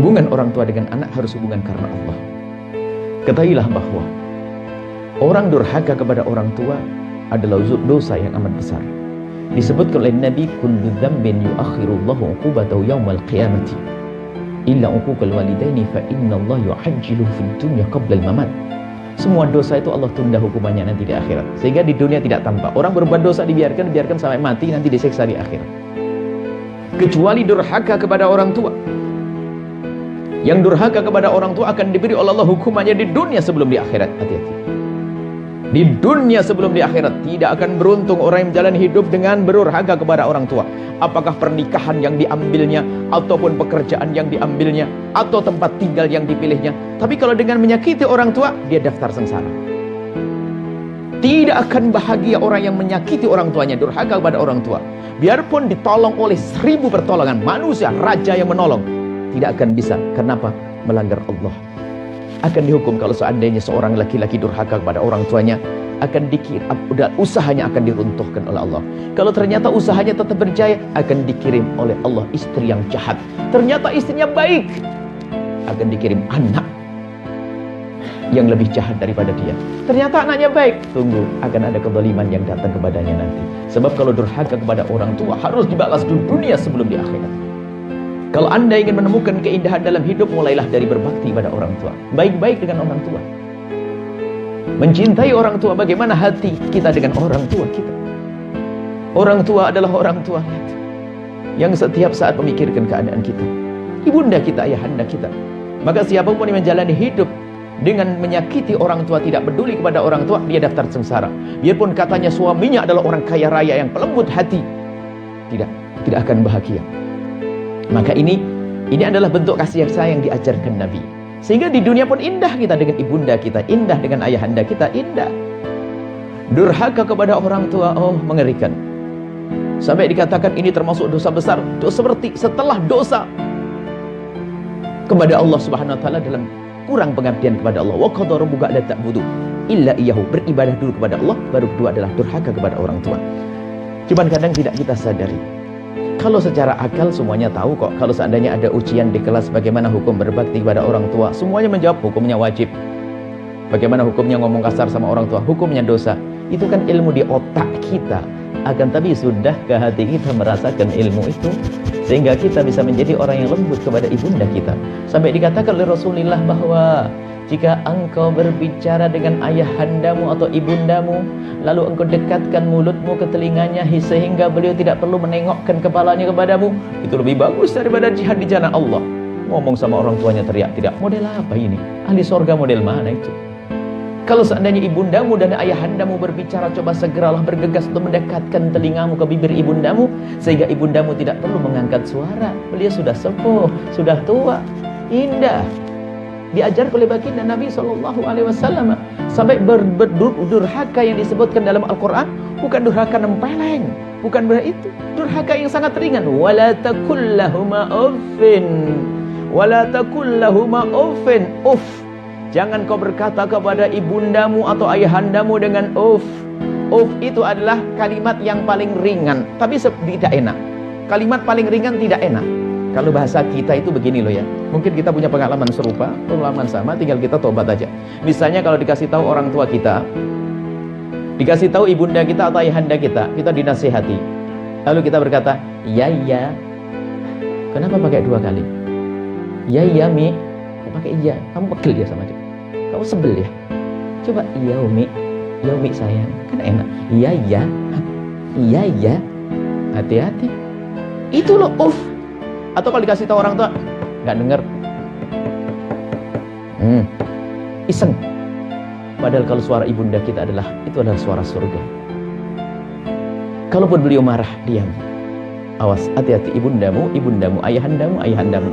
Hubungan orang tua dengan anak harus hubungan karena Allah. Ketahuilah bahwa orang durhaka kepada orang tua adalah dosa yang amat besar. Disebutkan oleh Nabi, kullu dzambin yuakhirullahu 'uqubatahu yaumal qiyamati illa 'uquqal walidaini fa innallaha yu'ajjilu fid dunya qabla al-mamat. Semua dosa itu Allah tunda hukumannya nanti di akhirat, sehingga di dunia tidak tampak. Orang berbuat dosa dibiarkan sampai mati, nanti disiksa di akhirat. Kecuali durhaka kepada orang tua. Yang durhaka kepada orang tua akan diberi oleh Allah hukumannya di dunia sebelum di akhirat. Hati-hati. Di dunia sebelum di akhirat. Tidak akan beruntung orang yang menjalani hidup dengan berdurhaka kepada orang tua. Apakah pernikahan yang diambilnya, ataupun pekerjaan yang diambilnya, atau tempat tinggal yang dipilihnya. Tapi kalau dengan menyakiti orang tua, dia daftar sengsara. Tidak akan bahagia orang yang menyakiti orang tuanya, durhaka kepada orang tua. Biarpun ditolong oleh 1000 pertolongan manusia, raja yang menolong, tidak akan bisa. Kenapa? Melanggar Allah. Akan dihukum kalau seandainya seorang laki-laki durhaka kepada orang tuanya, akan dikira usahanya akan diruntuhkan oleh Allah. Kalau ternyata usahanya tetap berjaya, akan dikirim oleh Allah istri yang jahat. Ternyata istrinya baik, akan dikirim anak yang lebih jahat daripada dia. Ternyata anaknya baik, tunggu, akan ada kezaliman yang datang kepadanya nanti. Sebab kalau durhaka kepada orang tua harus dibalas di dunia sebelum di akhirat. Kalau Anda ingin menemukan keindahan dalam hidup, mulailah dari berbakti pada orang tua. Baik-baik dengan orang tua. Mencintai orang tua. Bagaimana hati kita dengan orang tua kita? Orang tua adalah orang tua yang setiap saat memikirkan keadaan kita. Ibunda kita, ayahanda kita. Maka siapapun yang menjalani hidup dengan menyakiti orang tua, tidak peduli kepada orang tua, dia daftar sengsara. Biarpun katanya suaminya adalah orang kaya raya yang pelembut hati, tidak akan bahagia. Maka ini adalah bentuk kasih yang sayang diajarkan Nabi. Sehingga di dunia pun indah kita dengan ibunda kita, indah dengan ayahanda kita, indah. Durhaka kepada orang tua, oh mengerikan. Sampai dikatakan ini termasuk dosa besar, seperti setelah dosa kepada Allah Subhanahu wa taala dalam kurang pengabdian kepada Allah. Wa qadara rabbuka alla ta'budu illa iyyahu. Beribadah dulu kepada Allah, baru kedua adalah durhaka kepada orang tua. Cuman kadang tidak kita sadari. Kalau secara akal semuanya tahu kok. Kalau seandainya ada ujian di kelas bagaimana hukum berbakti kepada orang tua, semuanya menjawab hukumnya wajib. Bagaimana hukumnya ngomong kasar sama orang tua, hukumnya dosa. Itu kan ilmu di otak kita. Akan tapi sudah ke hati kita merasakan ilmu itu, sehingga kita bisa menjadi orang yang lembut kepada ibunda kita. Sampai dikatakan oleh Rasulullah bahwa jika engkau berbicara dengan ayahandamu atau ibundamu, lalu engkau dekatkan mulutmu ke telinganya sehingga beliau tidak perlu menengokkan kepalanya kepadamu, itu lebih bagus daripada jihad di jalan Allah. Ngomong sama orang tuanya teriak, tidak. Model apa ini? Ahli sorga model mana itu? Kalau seandainya ibundamu dan ayahandamu berbicara, coba segeralah bergegas untuk mendekatkan telingamu ke bibir ibundamu, sehingga ibundamu tidak perlu mengangkat suara. Beliau sudah sepuh, sudah tua, indah. Diajar oleh baginda Nabi SAW. Sampai berdurhaka yang disebutkan dalam Al-Quran bukan durhaka nempeleng, bukan itu. Durhaka yang sangat ringan. Wala takullahuma uffin, wala takullahuma uffin. Uff. Jangan kau berkata kepada ibundamu atau ayahandamu dengan uff. Uff itu adalah kalimat yang paling ringan, tapi tidak enak. Kalimat paling ringan tidak enak. Kalau bahasa kita itu begini loh ya. Mungkin kita punya pengalaman serupa, pengalaman sama, tinggal kita tobat aja. Misalnya kalau dikasih tahu orang tua kita, dikasih tahu ibunda kita atau ayahanda kita dinasihati. Lalu kita berkata, "Ya ya." Kenapa pakai 2 kali? "Ya ya, Mi." Kok pakai iya? Kamu pegel ya sama dia. Kamu sebel ya? Coba, "Iya, Umi." "Ya, Umi sayang." Kan enak. "Iya ya." "Iya ya." Hati-hati. Itu loh uff. Atau kalau dikasih tahu orang tua, nggak dengar, iseng. Padahal kalau suara ibunda kita adalah suara surga. Kalaupun beliau marah, diam. Awas, hati-hati ibundamu, ayahandamu.